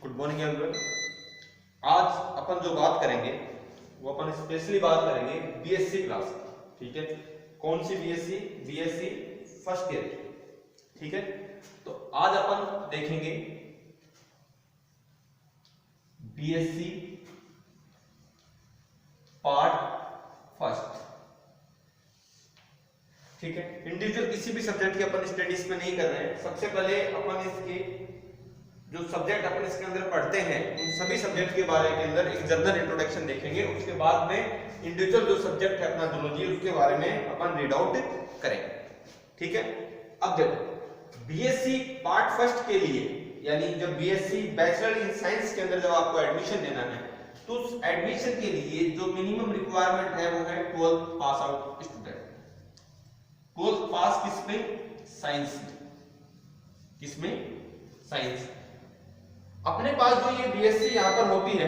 Good morning everyone. आज अपन जो बात करेंगे वो अपन स्पेशली बात करेंगे बीएससी क्लास की। ठीक है, कौन सी बीएससी? बीएससी फर्स्ट ईयर की। ठीक है, तो आज अपन देखेंगे बीएससी पार्ट फर्स्ट। ठीक है, इंडिविजुअल किसी भी सब्जेक्ट की अपन स्टडीज में नहीं कर रहे हैं। सबसे पहले अपन इसके जो सब्जेक्ट अपन इसके अंदर पढ़ते हैं उन सभी सब्जेक्ट के बारे के अंदर एक जनरल इंट्रोडक्शन देखेंगे। उसके बाद में इंडिविजुअल जो सब्जेक्ट है अपना जूलॉजी, उसके बारे में अपन रीड आउट करेंगे। ठीक है, अब देखो बीएससी पार्ट फर्स्ट के लिए, यानी जब बीएससी बैचलर इन साइंस के अंदर जब आपको एडमिशन लेना है तो उस एडमिशन के लिए जो मिनिमम रिक्वायरमेंट है वो है 12th pass out student. 12th पास किसमें? साइंस में। किसमें? साइंस। अपने पास जो ये बीएससी यहाँ पर होती है,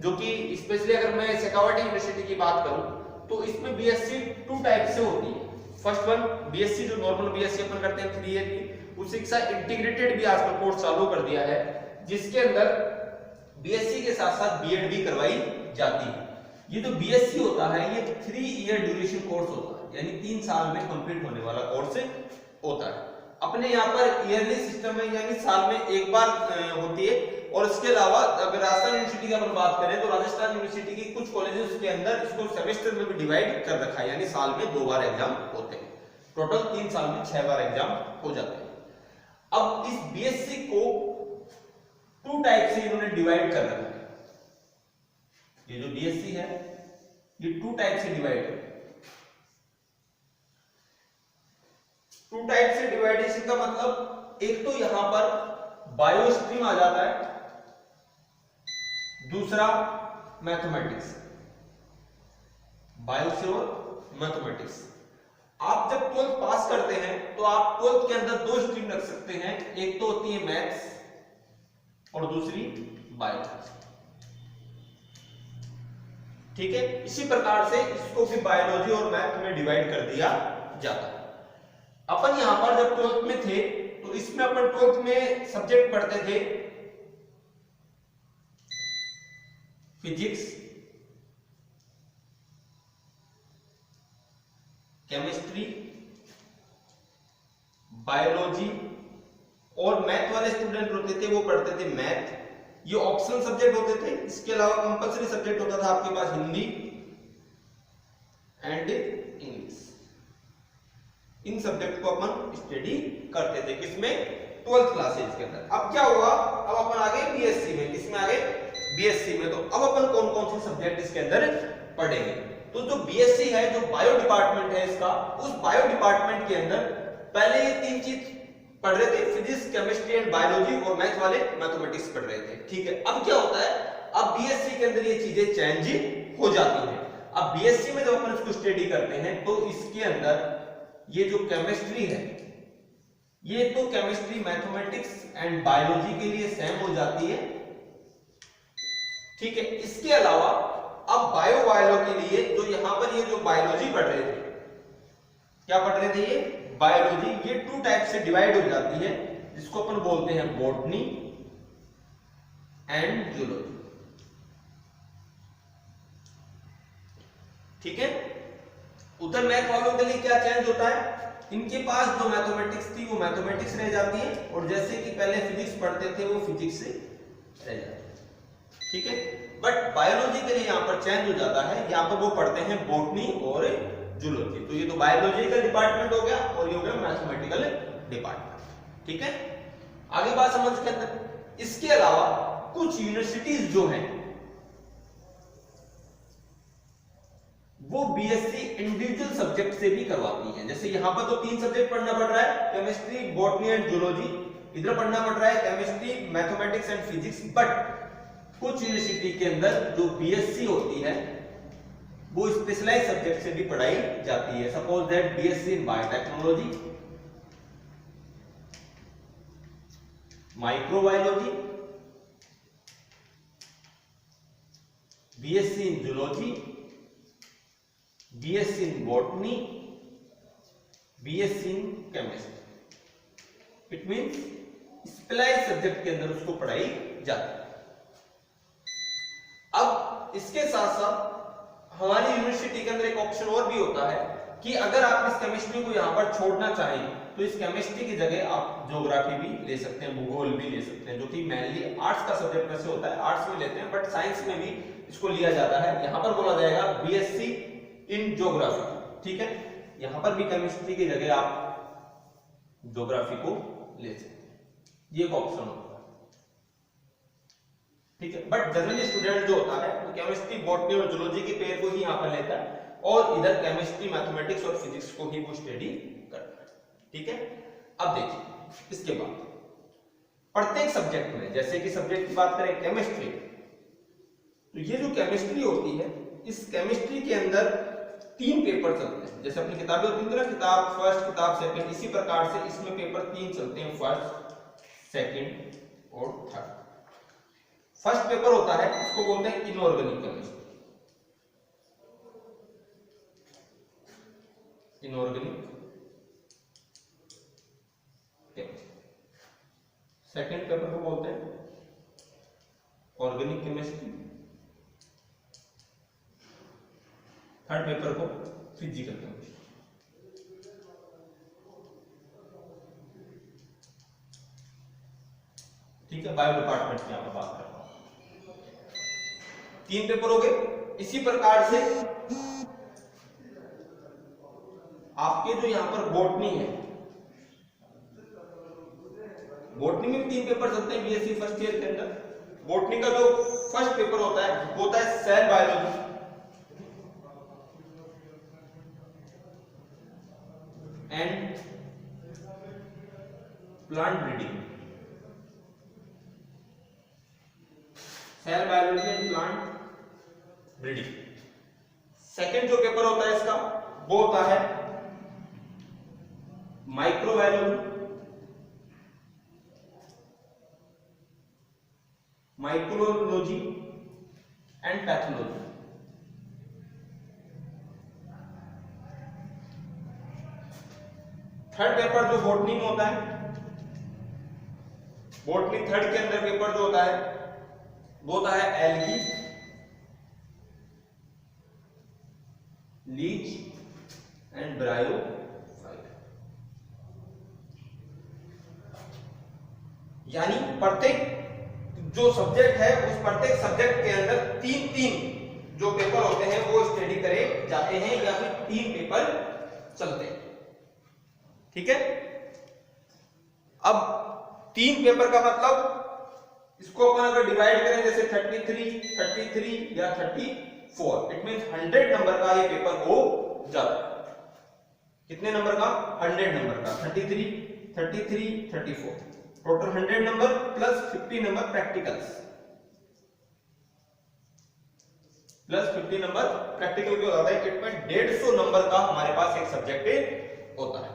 जो कि स्पेशली अगर मैं शेखावटी यूनिवर्सिटी की बात करूं तो इसमें बीएससी 2 टाइप से होती है। फर्स्ट वन बीएससी जो नॉर्मल बीएससी अपन करते हैं 3 ईयर की, उसी के साथ इंटीग्रेटेड भी आजकल कोर्स चालू कर दिया है, जिसके अंदर बीएससी के साथ साथ बीएड भी करवाई जाती है। ये जो बीएससी होता है ये 3 ईयर ड्यूरेशन कोर्स होता है, यानी 3 साल में कंप्लीट होने वाला कोर्स होता है। अपने यहाँ पर ईयरली सिस्टम है, यानी साल में एक बार होती है। और इसके अलावा अगर राजस्थान यूनिवर्सिटी की अपन बात करें तो राजस्थान यूनिवर्सिटी की कुछ कॉलेजेस के अंदर इसको सेमेस्टर में भी डिवाइड कर रखा है, यानी साल में 2 बार एग्जाम होते हैं। टोटल 3 साल में 6 बार एग्जाम हो जाते हैं। अब इस बीएससी को 2 टाइप से इन्होंने डिवाइड कर रखा है। ये जो बीएससी है ये 2 टाइप से डिवाइड है। 2 टाइप से डिवाइडेशन का मतलब, एक तो यहां पर बायो स्ट्रीम आ जाता है, दूसरा मैथमेटिक्स। बायो से और मैथमेटिक्स। आप जब 12th पास करते हैं तो आप 12th के अंदर 2 स्ट्रीम रख सकते हैं, एक तो होती है मैथ्स और दूसरी बायो। ठीक है, इसी प्रकार से इसको भी बायोलॉजी और मैथ में डिवाइड कर दिया जाता है। अपन यहां पर जब 12th में थे तो इसमें अपन 12th में सब्जेक्ट पढ़ते थे फिजिक्स, केमिस्ट्री, बायोलॉजी, और मैथ वाले स्टूडेंट होते थे वो पढ़ते थे मैथ। ये ऑप्शनल सब्जेक्ट होते थे। इसके अलावा कंपलसरी सब्जेक्ट होता था आपके पास हिंदी एंड इंग्लिश। इन सब्जेक्ट को अपन स्टडी करते थे किसमें? 12th क्लासेज के अंदर। अब क्या हुआ, अब अपन आ गए बीएससी में। किसमें आ गए? बीएससी में। तो अब अपन कौन कौन से सब्जेक्ट इसके अंदर पढ़ेंगे? तो जो बीएससी है, जो बायो डिपार्टमेंट है इसका, उस बायो डिपार्टमेंट के अंदर पहले ये 3 चीज पढ़ रहे थे, फिजिक्स, केमिस्ट्री एंड बायोलॉजी, और मैथ वाले मैथमेटिक्स पढ़ रहे थे। ठीक है, अब क्या होता है, अब बीएससी के अंदर ये चीजें चेंज हो जाती हैं। अब बीएससी में जब अपन इसको स्टडी करते हैं तो इसके अंदर ये जो केमिस्ट्री है, ये तो केमिस्ट्री, मैथमेटिक्स एंड बायोलॉजी के लिए सेम हो जाती है। ठीक है, इसके अलावा अब बायो के लिए जो यहां पर ये जो बायोलॉजी पढ़ रहे थे, क्या पढ़ रहे थे? ये बायोलॉजी। ये 2 टाइप से डिवाइड हो जाती है, जिसको अपन बोलते हैं बॉटनी एंड जूलॉजी। ठीक है, उधर मैथ वालों के लिए क्या चेंज होता है, इनके पास जो मैथमेटिक्स थी वो मैथमेटिक्स रह जाती है, और जैसे कि पहले फिजिक्स पढ़ते थे वो फिजिक्स से रह जाती है। ठीक है, बट बायोलॉजी के लिए यहां पर चेंज हो जाता है। यहां पर वो पढ़ते हैं बॉटनी और जूलॉजी। तो ये तो बायोलॉजिकल डिपार्टमेंट हो गया और ये हो गया मैथमेटिकल डिपार्टमेंट। ठीक है, आगे बात समझ के अंदर। इसके अलावा कुछ यूनिवर्सिटीज जो हैं वो बीएससी इंडिविजुअल सब्जेक्ट से भी करवाती हैं। जैसे यहां पर तो 3 सब्जेक्ट पढ़ना पड़ रहा है, केमिस्ट्री, बॉटनी एंड जूलॉजी। इधर पढ़ना पड़ रहा है chemistry, mathematics and physics. But कुछ यूनिवर्सिटी के अंदर जो बीएससी होती है वो स्पेशलाइज्ड सब्जेक्ट से भी पढ़ाई जाती है। Suppose that BSc in biotechnology, microbiology, BSc in zoology, BSc in botany, BSc in chemistry. It means specialised subject के अंदर उसको पढ़ाई जाती है। इसके साथ साथ हमारी यूनिवर्सिटी के अंदर एक ऑप्शन और भी होता है कि अगर आप इस केमिस्ट्री को यहाँ पर छोड़ना चाहें तो इस केमिस्ट्री की जगह आप ज्योग्राफी भी ले सकते हैं, भूगोल भी ले सकते हैं, जो कि मेनली आर्ट्स का सब्जेक्ट में से होता है, आर्ट्स में लेते हैं, बट साइंस में भी इसको लिया जाता है। यहाँ पर बोला जाएगा बीएससी इन ज्योग्राफी, ठीक है। यहाँ पर भी केमिस्ट्री की जगह आप ज्योग्राफी को ले सकते हैं, ये एक ऑप्शन होता है, ठीक है। बट जनरली स्टूडेंट जो होता है वो केमिस्ट्री, बॉटनी और जूलॉजी के पेयर को ही यहाँ पर लेता है और इधर केमिस्ट्री, मैथमेटिक्स और फिजिक्स को ही वो स्टडी करता है, ठीक है। अब देखिए इसके बाद प्रत्येक सब्जेक्ट में, जैसे कि सब्जेक्ट की बात करें केमिस्ट्री, तो ये जो केमिस्ट्री होती है, इस केमिस्ट्री के अंदर 3 पेपर चलते हैं। जैसे अपनी किताबें होती है ना, किताब फर्स्ट, किताब सेकंड, इसी प्रकार से इसमें पेपर 3 चलते हैं, फर्स्ट, सेकंड और थर्ड। फर्स्ट पेपर होता है, उसको बोलते हैं inorganic chemistry, inorganic chemistry. Second paper को बोलते हैं ऑर्गेनिक केमिस्ट्री, थर्ड पेपर को फिजिकल केमिस्ट्री। ठीक है, बायो डिपार्टमेंट की यहां पर बात कर रहा हूं। 3 पेपर हो गए। इसी प्रकार से आपके जो यहां पर बॉटनी है, बॉटनी में 3 पेपर चलते हैं बीएससी फर्स्ट ईयर के अंदर। बॉटनी का जो फर्स्ट पेपर होता है cell biology, and plant breeding, cell biology and plant breeding. Second जो पेपर होता है इसका वो होता है microbiology, mycology and pathology. Third paper जो बॉटनी में होता है, बॉटनी थर्ड के अंदर पेपर जो होता है वो होता है एल्गी, लीच एंड ब्रायोफाइट। यानी प्रत्येक जो सब्जेक्ट है उस प्रत्येक सब्जेक्ट के अंदर 3-3 जो पेपर होते हैं वो स्टडी करे जाते हैं, या फिर 3 पेपर चलते हैं, ठीक है। अब 3 पेपर का मतलब इसको अपन अगर डिवाइड करें जैसे 33, 33 या 34, इट मींस 100 नंबर का ये पेपर हो जाता है। कितने नंबर का? 100 नंबर का। 33, 33, 34, total 100 number plus 50 number practicals, plus 50 number practical के होता है। इट मींस 150 नंबर का हमारे पास एक सब्जेक्ट होता है।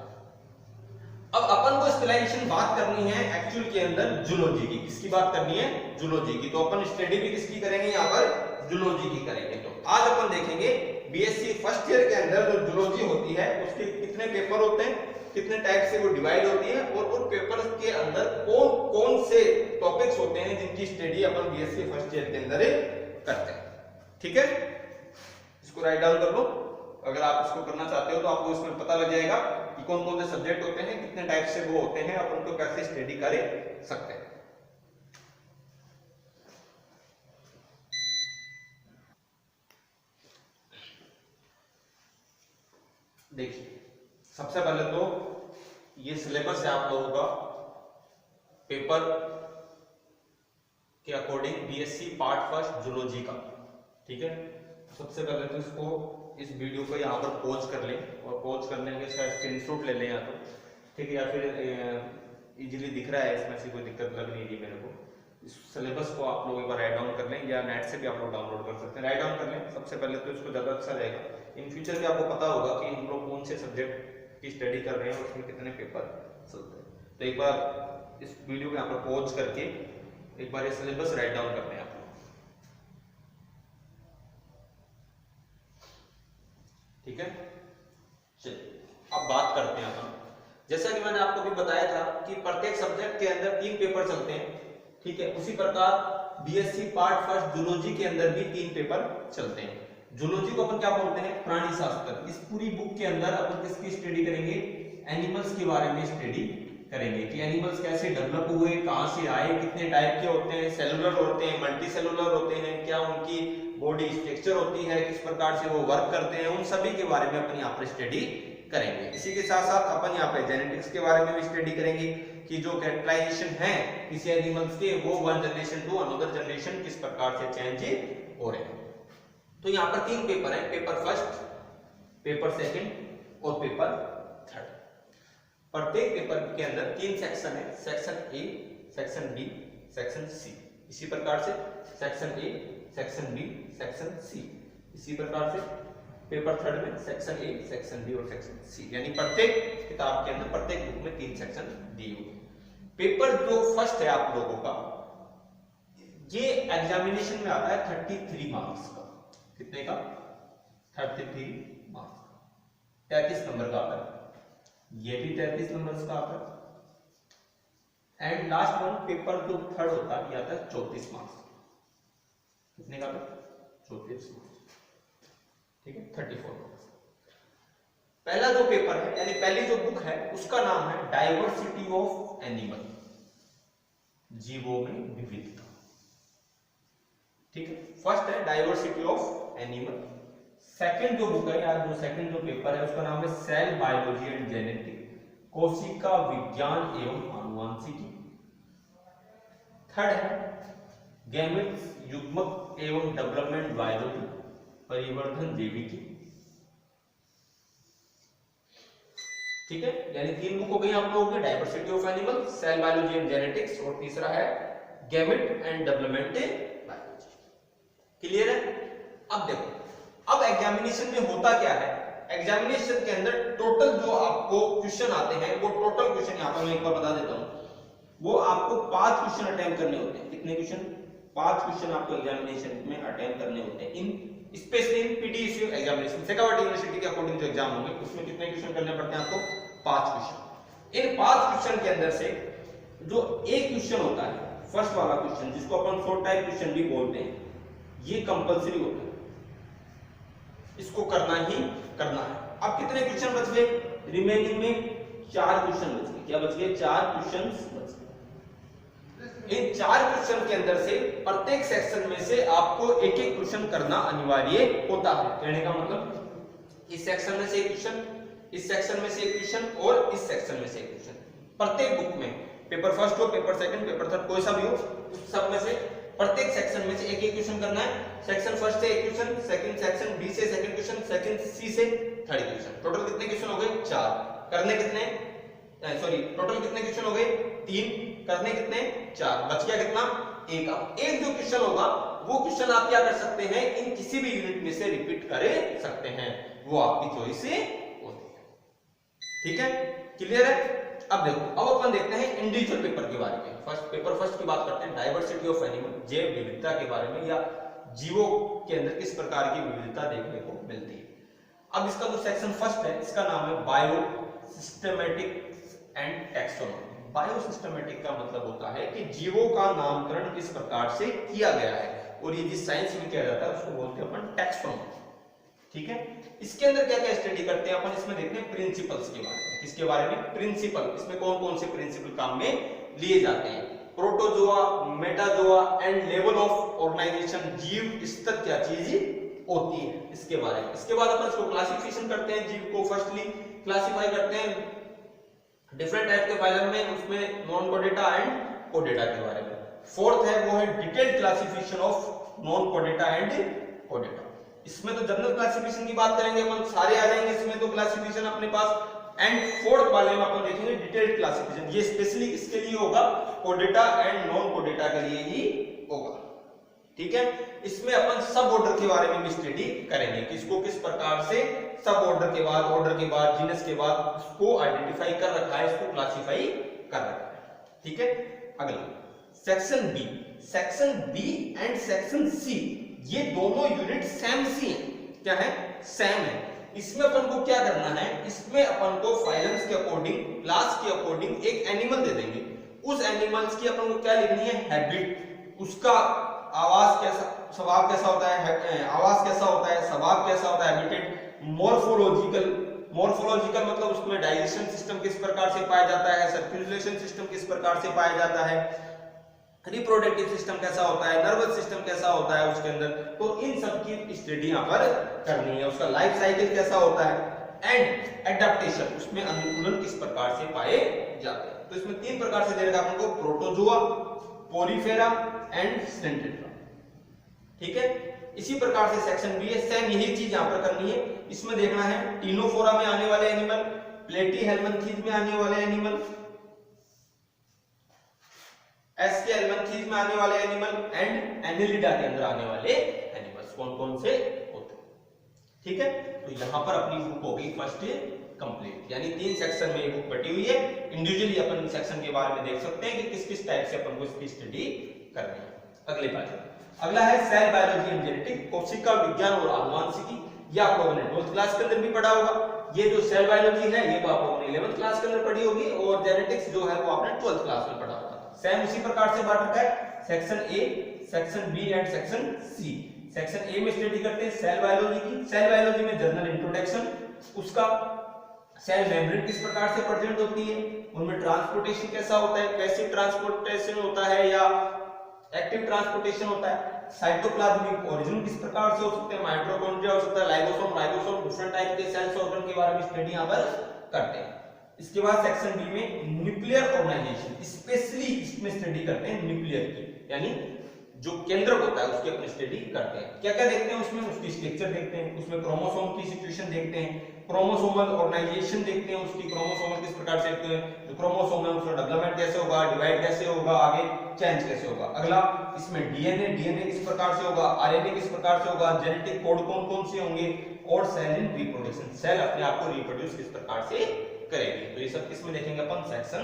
अब अपन को स्पेशलाइजेशन बात करनी है एक्चुअल के अंदर जूलॉजी की। किसकी बात करनी है? जूलॉजी की। तो अपन स्टडी भी किसकी करेंगे? यहाँ पर जूलॉजी की करेंगे। तो आज अपन देखेंगे बीएससी फर्स्ट ईयर के अंदर जो जूलॉजी होती है उसके कितने पेपर होते हैं, कितने टाइप से वो डिवाइड होती है, और उन पेपर्स के अंदर कौन कौन से टॉपिक्स होते हैं जिनकी स्टडी अपन बीएससी फर्स्ट ईयर के अंदर करते हैं। ठीक है, इसको राइट डाउन कर लो। अगर आप इसको करना चाहते हो तो आपको इसमें पता लग जाएगा कि कौन कौन से सब्जेक्ट होते हैं, कितने टाइप से वो होते हैं, अपन उनको कैसे स्टडी कर सकते हैं। देखिए, सबसे पहले तो ये सिलेबस है आप लोगों का पेपर के according BSc part first zoology का। ठीक है, सबसे पहले तो इसको इस वीडियो को यहाँ पर पॉज कर लें, और पॉज करने के साथ स्क्रीनशॉट ले लें या तो ठीक है, या फिर इजीली दिख रहा है, इसमें से कोई दिक्कत लग नहीं रही मेरे को। इस सिलेबस को आप लोग एक बार राइट डाउन कर लें, या नेट से भी आप लोग डाउनलोड कर सकते हैं। राइट डाउन कर लें सबसे पहले तो, इसको ज़्यादा अच्छा रहेगा। इन फ्यूचर भी आपको पता होगा कि हम लोग कौन से सब्जेक्ट की स्टडी कर रहे हैं और उसमें कितने पेपर चलते हैं। तो एक बार इस वीडियो को यहाँ पर पॉज करके एक बार ये सिलेबस राइट डाउन करते हैं आप लोग। ठीक है, चलिए अब बात करते हैं अपन। जैसा कि मैंने आपको भी बताया था कि प्रत्येक सब्जेक्ट के अंदर 3 पेपर चलते हैं। ठीक है, उसी प्रकार बीएससी पार्ट फर्स्ट जूलॉजी के अंदर भी 3 पेपर चलते हैं। जूलॉजी को अपन क्या बोलते हैं? प्राणी शास्त्र। इस पूरी बुक के अंदर अपन किसकी स्टडी करेंगे? एनिमल्स के बारे में स्टडी करेंगे कि एनिमल्स कैसे डेवलप हुए, कहां से आए, कितने टाइप के होते हैं, सेलुलर होते हैं, मल्टी सेलुलर होते हैं, क्या उनकी बॉडी स्ट्रक्चर होती है, किस प्रकार से वो वर्क करते हैं, उन सभी के बारे में अपन यहाँ पर स्टडी करेंगे। इसी के साथ साथ अपन यहाँ पे जेनेटिक्स के बारे में भी स्टडी करेंगे कि जो कैरेक्टराइजेशन है किसी एनिमल्स के, वो one generation to another generation किस प्रकार से चेंज हो रहे हैं। तो यहाँ पर 3 पेपर है, पेपर फर्स्ट, पेपर सेकंड और पेपर थर्ड। प्रत्येक पेपर के अंदर 3 सेक्शन है, section A, section B, section C. इसी प्रकार से section A, section B, section C. इसी प्रकार से पेपर थर्ड में सेक्शन ए, सेक्शन बी और सेक्शन सी, यानी प्रत्येक किताब के अंदर प्रत्येक बुक में 3 सेक्शन दिए हुए। पेपर जो फर्स्ट है आप लोगों का, ये एग्जामिनेशन में आता है 33 मार्क्स का। कितने का? 33 मार्क्स का, 33 नंबर का आता है। ये भी 33 नंबर का आता है। एंड लास्ट वन पेपर जो थर्ड होता है, ये आता है 34 मार्क्स। कितने का? 34 मार्क्स, ठीक है, 34 मार्क्स। पहला जो पेपर है यानी पहली जो बुक है उसका नाम है डाइवर्सिटी ऑफ एनिमल, जीवों में विविधता। ठीक है, फर्स्ट है डाइवर्सिटी ऑफ एनिमल। सेकंड जो बुक है या जो सेकंड जो पेपर है उसका नाम है सेल बायोलॉजी एंड जेनेटिक, कोशिका विज्ञान एवं आनुवंशिकी। थर्ड है गैमेट्स, युग्मक एवं डेवलपमेंट बायोलॉजी, परिवर्धन जैविकी। ठीक है, यानी 3 बुक हो गई आप लोगों की, diversity of animal, cell biology and genetics और तीसरा है gamete and development biology. Clear है? अब देखो, अब एग्जामिनेशन में होता क्या है, एग्जामिनेशन के अंदर टोटल जो आपको क्वेश्चन आते हैं, वो टोटल क्वेश्चन यहाँ पर मैं एक बार बता देता हूँ, वो आपको 5 क्वेश्चन अटेम्प्ट करने होते हैं। कितने क्वेश्चन? 5 क्वेश्चन आपको एग्जामिनेशन में अटेम्प्ट करने होते हैं। In specially in PTC examination, Shekhawati university के अकॉर्डिंग जो एग्जाम होंगे उसमें कितने क्वेश्चन करने पड़ते हैं आपको? 5 क्वेश्चन। इन 5 क्वेश्चन के अंदर से जो एक क्वेश्चन होता है, फर्स्ट वाला क्वेश्चन जिसको अपन शॉर्ट टाइप क्वेश्चन भी बोलते हैं, ये कंपल्सरी होता है, इसको करना ही करना है। अब कितने क्वेश्चन बच गए? रिमेनिंग में 4 क्वेश्चन बच गए। क्या बच गए? 4 क्वेश्चन बच गए। इन 4 क्वेश्चन के अंदर से प्रत्येक सेक्शन में से आपको एक एक क्वेश्चन करना अनिवार्य होता है। कहने का मतलब इस सेक्शन में से एक क्वेश्चन, इस सेक्शन में से एक क्वेश्चन और इस सेक्शन में से एक क्वेश्चन। प्रत्येक बुक में पेपर फर्स्ट हो, पेपर सेकंड, पेपर थर्ड, कोई सा भी हो, उस सब में से प्रत्येक सेक्शन में से एक एक क्वेश्चन करना है। सेक्शन फर्स्ट से एक क्वेश्चन, सेकंड सेक्शन बी से सेकंड क्वेश्चन, सेकंड सी से थर्ड क्वेश्चन। टोटल कितने क्वेश्चन हो गए? 4। करने कितने? सॉरी, टोटल कितने क्वेश्चन हो गए? 3। करने कितने? 4। बच गया कितना? 1। अब एक जो क्वेश्चन होगा वो क्वेश्चन आप क्या कर सकते हैं, इन किसी भी यूनिट में से रिपीट कर सकते हैं, वो आपकी चॉइस होती है। ठीक है, क्लियर है? अब देखो, अब अपन देखते हैं इंडिविजुअल पेपर के बारे में। पेपर फर्स्ट की बात करते हैं, डाइवर्सिटी ऑफ एनिमल, जैव विविधता के बारे में, या जीवों के अंदर किस प्रकार की विविधता देखने को मिलती है। अब इसका जो सेक्शन फर्स्ट है, इसका नाम है bio systematics and taxonomy. Bio systematic का मतलब होता है कि जीवों का नामकरण किस प्रकार से किया गया है, और ये जिस साइंस में किया जाता है उसको बोलते हैं अपन टैक्सोनॉमी। ठीक है, इसके अंदर क्या क्या स्टडी करते हैं अपन, इसमें देखते हैं प्रिंसिपल्स के बारे में। किसके बारे में? प्रिंसिपल। इसमें कौन कौन से प्रिंसिपल काम में लिए जाते हैं? Protozoa, metazoa and level of organisation, जीव स्तर क्या चीज होती है, इसके बारे में। इसके बाद अपन इसको क्लासिफिकेशन करते हैं, जीव को फर्स्टली क्लासिफाई करते हैं डिफरेंट टाइप के फाइलम में, उसमें नॉन कोडेटा एंड कोडेटा के बारे में। फोर्थ है वो है detailed classification of non codata and codata. इसमें तो जनरल क्लासिफिकेशन की बात करेंगे अपन, सारे आ जाएंगे इसमें तो क्लासिफिकेशन अपने पास। एंड फोर्थ वाले में अपन देखेंगे डिटेल्ड क्लासिफिकेशन, ये स्पेशली किसके लिए होगा? कोडेटा एंड नॉन कोडेटा के लिए ही होगा। ठीक है, इसमें अपन सब ऑर्डर के बारे में भी स्टडी करेंगे कि इसको किस प्रकार से सब ऑर्डर के बाद, ऑर्डर के बाद, जीनस के बाद इसको आइडेंटिफाई कर रखा है, इसको क्लासिफाई कर रखा है। ठीक है, अगला section B. Section B and section C, ये दोनों यूनिट सेम सी हैं। क्या है? सेम है। इसमें अपन को क्या करना है, इसमें अपन को फाइलम्स के अकॉर्डिंग, क्लास के अकॉर्डिंग एक एनिमल दे देंगे। उस एनिमल्स की अपन को क्या लिखनी है? हैबिट, उसका आवाज कैसा, स्वभाव कैसा होता है, आवाज कैसा होता है, स्वभाव कैसा होता है, हैबिटेट, मॉर्फोलॉजिकल मतलब उसमें डाइजेशन सिस्टम किस प्रकार से पाया जाता है, सर्कुलेशन सिस्टम किस प्रकार से पाया जाता है, रिप्रोडक्टिव सिस्टम कैसा होता है, नर्वस सिस्टम कैसा होता है उसके अंदर, तो इन सब की स्टडी यहाँ पर करनी है। उसका लाइफ साइकिल कैसा होता है एंड एडेप्टेशन, उसमें अनुकूलन किस प्रकार से पाए जाते हैं। तो इसमें 3 प्रकार से दे रखा है आपको, प्रोटोजोआ, पोरीफेरा एंड सेंटेट्रा। ठीक है, इसी प्रकार से सेक्शन बी है, सेम यही चीज यहां पर करनी है। इसमें देखना है टीनोफोरा में आने वाले एनिमल, प्लेटीहेल्मिन्थीज में आने वाले एनिमल, एस्केल्मिन्थीज में आने वाले एनिमल एंड एनिलिडा के अंदर आने वाले एनिमल्स कौन कौन से होते हैं। ठीक है, तो यहां पर अपनी बुक हो गई फर्स्ट कंप्लीट, यानी 3 सेक्शन में ये बुक बटी हुई है। इंडिविजुअली अपन इन सेक्शन के बारे में देख सकते हैं कि किस किस टाइप से अपन को इसकी स्टडी करनी है। अगले पार्ट, अगला है सेल बायोलॉजी एंड जेनेटिक्स, कोशिका विज्ञान और आनुवंशिकी। ये आप लोगों ने 12th क्लास के अंदर भी पढ़ा होगा। ये जो सेल बायोलॉजी है ये आप लोगों ने 11th क्लास के अंदर पढ़ी होगी, और जेनेटिक्स जो है वो आपने 12th क्लास में पढ़ा होगा। सेम उसी प्रकार से बांट रखा है, section A, section B and section C. Section A में स्टडी करते हैं सेल बायोलॉजी की। सेल बायोलॉजी में जनरल इंट्रोडक्शन, उसका सेल मेम्ब्रेन किस प्रकार से प्रेजेंट होती है, उनमें ट्रांसपोर्टेशन कैसा होता है, पैसिव ट्रांसपोर्टेशन होता है या एक्टिव ट्रांसपोर्टेशन होता है, साइटोप्लाज्मिक ओरिजिन किस प्रकार से हो सकते हैं, माइटोकॉन्ड्रिया हो सकता है, लाइसोसोम, राइबोसोम, डिफरेंट टाइप के सेल्स ऑर्गन के बारे में स्टडी यहां पर करते हैं। इसके बाद सेक्शन बी में न्यूक्लियर ऑर्गेनाइजेशन, स्पेशली इसमें स्टडी करते हैं न्यूक्लियर की, यानी जो केंद्रक होता है उसकी अपनी स्टडी करते हैं। क्या क्या देखते हैं उसमें, उसकी स्ट्रक्चर देखते हैं, उसमें क्रोमोसोम की सिचुएशन देखते हैं, क्रोमोसोमल ऑर्गेनाइजेशन देखते हैं, उसकी क्रोमोसोमल किस प्रकार से जो क्रोमोसोम है उसका डेवलपमेंट कैसे होगा, डिवाइड कैसे होगा, आगे चेंज कैसे होगा। अगला इसमें डीएनए किस प्रकार से होगा, आरएनए किस प्रकार से होगा, जेनेटिक कोड कौन कौन से होंगे, और सेल इन रिप्रोडक्शन, सेल अपने आप को रिप्रोड्यूस किस प्रकार से करेगी। तो ये सब किसमें देखेंगे अपन, सेक्शन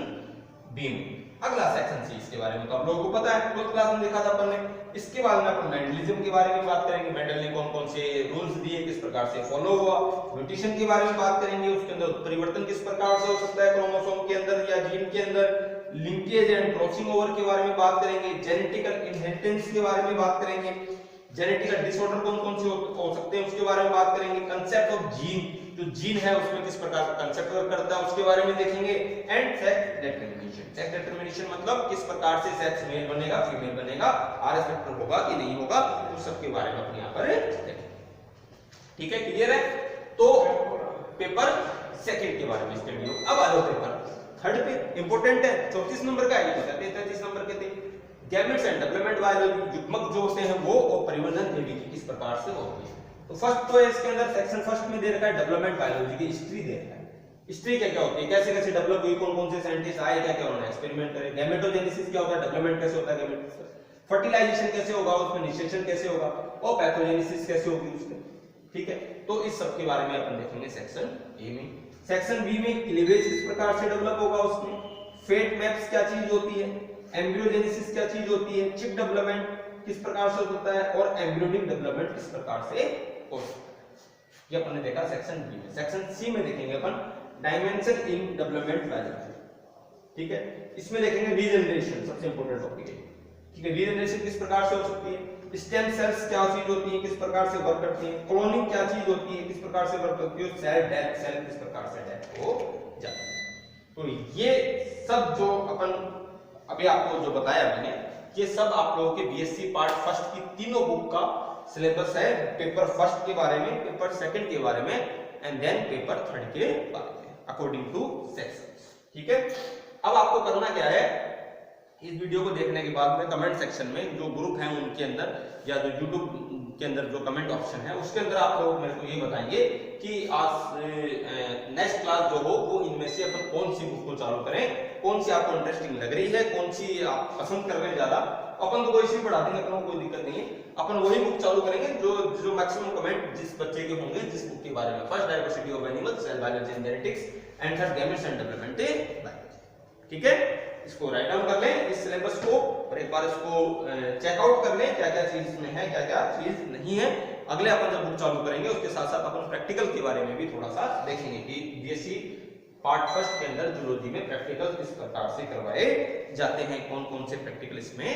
बी में। अगला सेक्शन सी, इसके बारे में तो आप लोगों को पता है, 12th क्लास में देखा था अपन ने। इसके बाद में अपन मेंडलिज्म के बारे में बात करेंगे, मेंडल ने कौन कौन से रूल्स दिए, किस प्रकार से फॉलो हुआ, म्यूटेशन के बारे में बात करेंगे, उसके अंदर परिवर्तन किस प्रकार से हो सकता है क्रोमोसोम के अंदर या जीन के अंदर, लिंकेज एंड क्रॉसिंग ओवर के बारे में बात करेंगे, जेनेटिकल इनहेरिटेंस के बारे में बात करेंगे, जेनेटिकल डिसऑर्डर कौन कौन से हो सकते हैं उसके बारे में बात करेंगे, कंसेप्ट ऑफ जीन, जो जीन है उसमें किस प्रकार का कंसेप्ट वर्क करता है उसके बारे में देखेंगे, and sex determination. Sex determination मतलब किस प्रकार से सेक्स मेल बनेगा, फीमेल बनेगा, आरएस फैक्टर होगा कि नहीं होगा, उस सब के बारे में अपने यहाँ पर देखेंगे। ठीक है, क्लियर है। तो पेपर सेकंड के बारे में स्टडी हो। अब आ जाओ पेपर थर्ड पे, इंपॉर्टेंट है, 34 नंबर का है, 33 नंबर के थे। गैमेट्स एंड डेवलपमेंट बायोलॉजी, युग्मक जो होते हैं वो और परिवर्धन देवी की किस प्रकार से होती है। तो फर्स्ट तो है इसके अंदर सेक्शन फर्स्ट में दे रखा है डेवलपमेंट बायोलॉजी की हिस्ट्री दे रखा है। हिस्ट्री क्या क्या होती है, कैसे कैसे डेवलप हुई, कौन कौन से साइंटिस्ट आए, क्या क्या उन्होंने एक्सपेरिमेंट करे, गैमेटोजेनेसिस क्या होता है, डेवलपमेंट कैसे होता है गैमेट, फर्टिलाइजेशन कैसे होगा, उसमें निषेचन कैसे होगा, और पैथोजेनेसिस कैसे होगी उसमें। ठीक है, तो इस सब के बारे में अपन देखेंगे सेक्शन ए में। सेक्शन बी में क्लीवेज किस प्रकार से डेवलप होगा, उसमें फेट मैप्स क्या चीज होती है, एम्ब्रियोजेनेसिस क्या चीज होती है, चिप डेवलपमेंट किस प्रकार से होता है, और एम्ब्रियोनिक डेवलपमेंट किस प्रकार से होता है। ये अपन ने देखा सेक्शन बी में। सेक्शन सी में देखेंगे अपन डायमेंशन इन डेवलपमेंट बायोलॉजी। ठीक है, इसमें देखेंगे रीजनरेशन, सबसे इंपॉर्टेंट टॉपिक है। ठीक है, रीजनरेशन किस प्रकार से हो सकती है, स्टेम सेल्स क्या चीज होती है, किस प्रकार से वर्क करती है, क्लोनिंग क्या चीज होती है, किस प्रकार से वर्क करती है, सेल डेथ, सेल किस प्रकार से डेथ हो जाती है। तो ये सब जो अपन अभी आपको जो बताया मैंने, ये सब आप लोगों के बीएससी पार्ट फर्स्ट की तीनों बुक का सिलेबस है। पेपर फर्स्ट के बारे में, पेपर सेकंड के बारे में, एंड देन पेपर थर्ड के बारे में, अकॉर्डिंग टू सेक्शंस। ठीक है, अब आपको करना क्या है, इस वीडियो को देखने के बाद में कमेंट सेक्शन में जो ग्रुप है उनके अंदर या जो यूट्यूब के अंदर जो कमेंट ऑप्शन है उसके अंदर आप लोग मेरे को ये बताएंगे कि आज नेक्स्ट क्लास जो हो वो इनमें से अपन कौन सी बुक को चालू करें, कौन सी आपको इंटरेस्टिंग लग रही है, कौन सी आप पसंद कर रहे हैं ज्यादा। अपन तो कोई सी पढ़ा देंगे, अपन को कोई दिक्कत नहीं है, अपन वही बुक चालू करेंगे जो मैक्सिमम कमेंट जिस बच्चे के होंगे जिस बुक के बारे में। First diversity of animals, cell biology and genetics, and third gametes and development biology. ठीक है, इसको राइट डाउन कर लें इस सिलेबस को, और एक बार इसको चेकआउट कर लें क्या क्या चीज इसमें है, क्या क्या चीज नहीं है। अगले अपन जब बुक चालू करेंगे उसके साथ साथ अपन प्रैक्टिकल के बारे में भी थोड़ा सा देखेंगे कि बीएससी पार्ट फर्स्ट के अंदर जूलॉजी में प्रैक्टिकल किस प्रकार से करवाए जाते हैं, कौन कौन से प्रैक्टिकल इसमें